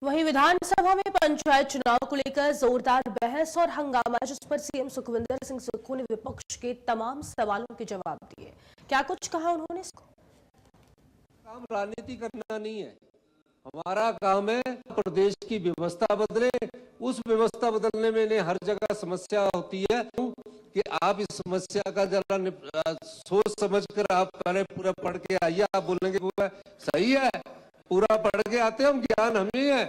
वहीं विधानसभा में पंचायत चुनाव को लेकर जोरदार बहस और हंगामा, जिस पर सीएम सुखविंदर सिंह सुक्खू ने विपक्ष के तमाम सवालों के जवाब दिए। क्या कुछ कहा उन्होंने? इसको काम राजनीति करना नहीं है, हमारा काम है प्रदेश की व्यवस्था बदले। उस व्यवस्था बदलने में हर जगह समस्या होती है कि आप इस समस्या का जरा सोच समझ कर आप पहले पूरा पढ़ के आइए। आप बोलेंगे पूरा सही है, पूरा पढ़ के आते हैं हम, ज्ञान हमें है,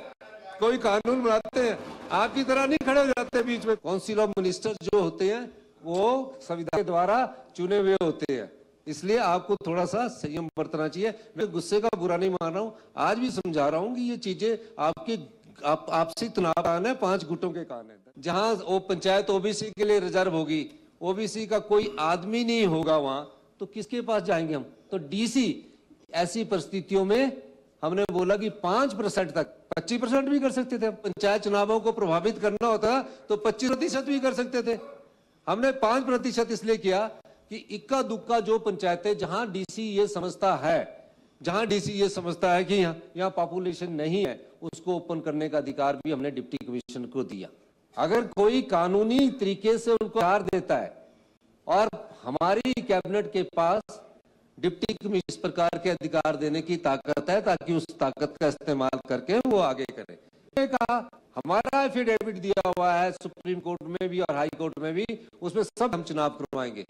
कोई कानून बनाते हैं, आपकी तरह नहीं खड़े हो जाते बीच में। काउंसिल ऑफ मिनिस्टर जो होते हैं वो संविधान के द्वारा चुने हुए होते हैं, इसलिए आपको थोड़ा सा संयम बरतना चाहिए। मैं गुस्से का बुरा नहीं मान रहा हूं, आज भी समझा रहा हूं कि ये चीजें आपके आपसी तनाव कारण है, 5 गुटों के कारण है। जहां वो पंचायत ओबीसी के लिए रिजर्व होगी, ओबीसी का कोई आदमी नहीं होगा वहां, तो किसके पास जाएंगे हम? तो डीसी। ऐसी परिस्थितियों में हमने बोला कि 5% तक, 25% भी कर सकते थे। पंचायत चुनावों को प्रभावित करना होता तो 25% भी कर सकते थे। हमने 5% इसलिए किया कि इक्का दुक्का जो पंचायतें जहां डीसी ये समझता है, कि यहाँ पॉपुलेशन नहीं है, उसको ओपन करने का अधिकार भी हमने डिप्टी कमिश्नर को दिया। अगर कोई कानूनी तरीके से उनको अधिकार देता है और हमारी कैबिनेट के पास डिप्टी कमिश्नर इस प्रकार के अधिकार देने की ताकत है, ताकि उस ताकत का इस्तेमाल करके वो आगे करे। कहा हमारा एफिडेविट दिया हुआ है सुप्रीम कोर्ट में भी और हाई कोर्ट में भी, उसमें सब हम चुनाव करवाएंगे।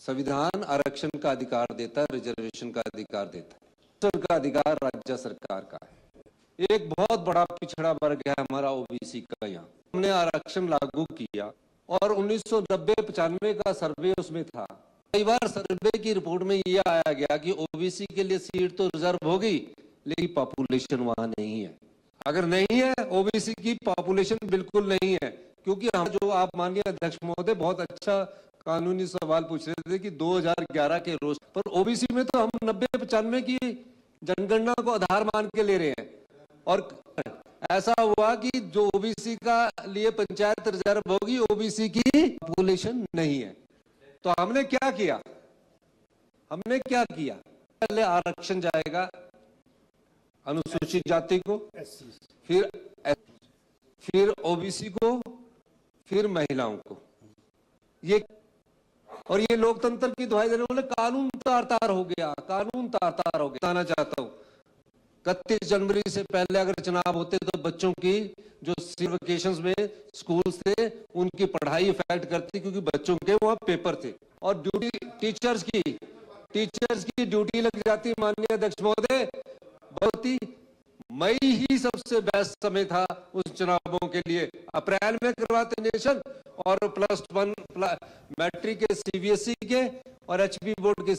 संविधान आरक्षण का अधिकार देता है, रिजर्वेशन का अधिकार देता है, का अधिकार राज्य सरकार का है। एक बहुत बड़ा पिछड़ा वर्ग है हमारा ओबीसी का, यहाँ हमने आरक्षण लागू किया और 1990-95 का सर्वे उसमें था। कई बार सर्वे की रिपोर्ट में यह आया गया कि ओबीसी के लिए सीट तो रिजर्व होगी, लेकिन पॉपुलेशन वहां नहीं है। अगर नहीं है, ओबीसी की पॉपुलेशन बिल्कुल नहीं है, क्योंकि हम जो आप माननीय अध्यक्ष महोदय बहुत अच्छा कानूनी सवाल पूछ रहे थे कि 2011 के रोज पर ओबीसी में तो हम 90-95 की जनगणना को आधार मान के ले रहे हैं, और ऐसा हुआ कि जो ओबीसी का लिए पंचायत रिजर्व होगी, ओबीसी की पॉपुलेशन नहीं है। तो हमने क्या किया? पहले आरक्षण जाएगा अनुसूचित जाति को, फिर ओबीसी को, फिर महिलाओं को। ये लोकतंत्र की दुहाई देने वाले कानून तार-तार हो गया। बताना चाहता हूं 31 जनवरी से पहले अगर चुनाव होते तो बच्चों की जो वेकेशंस में स्कूल थे उनकी पढ़ाई इफेक्ट करती, क्योंकि बच्चों के वहां पेपर थे। और ड्यूटी टीचर्स की ड्यूटी लग जाती। माननीय अध्यक्ष महोदय, बहुत ही मई ही सबसे बेस्ट समय था उस चुनावों के लिए। अप्रैल में करवाते नेशन और +1 मैट्रिक के सीबीएसई के और एचपी बोर्ड के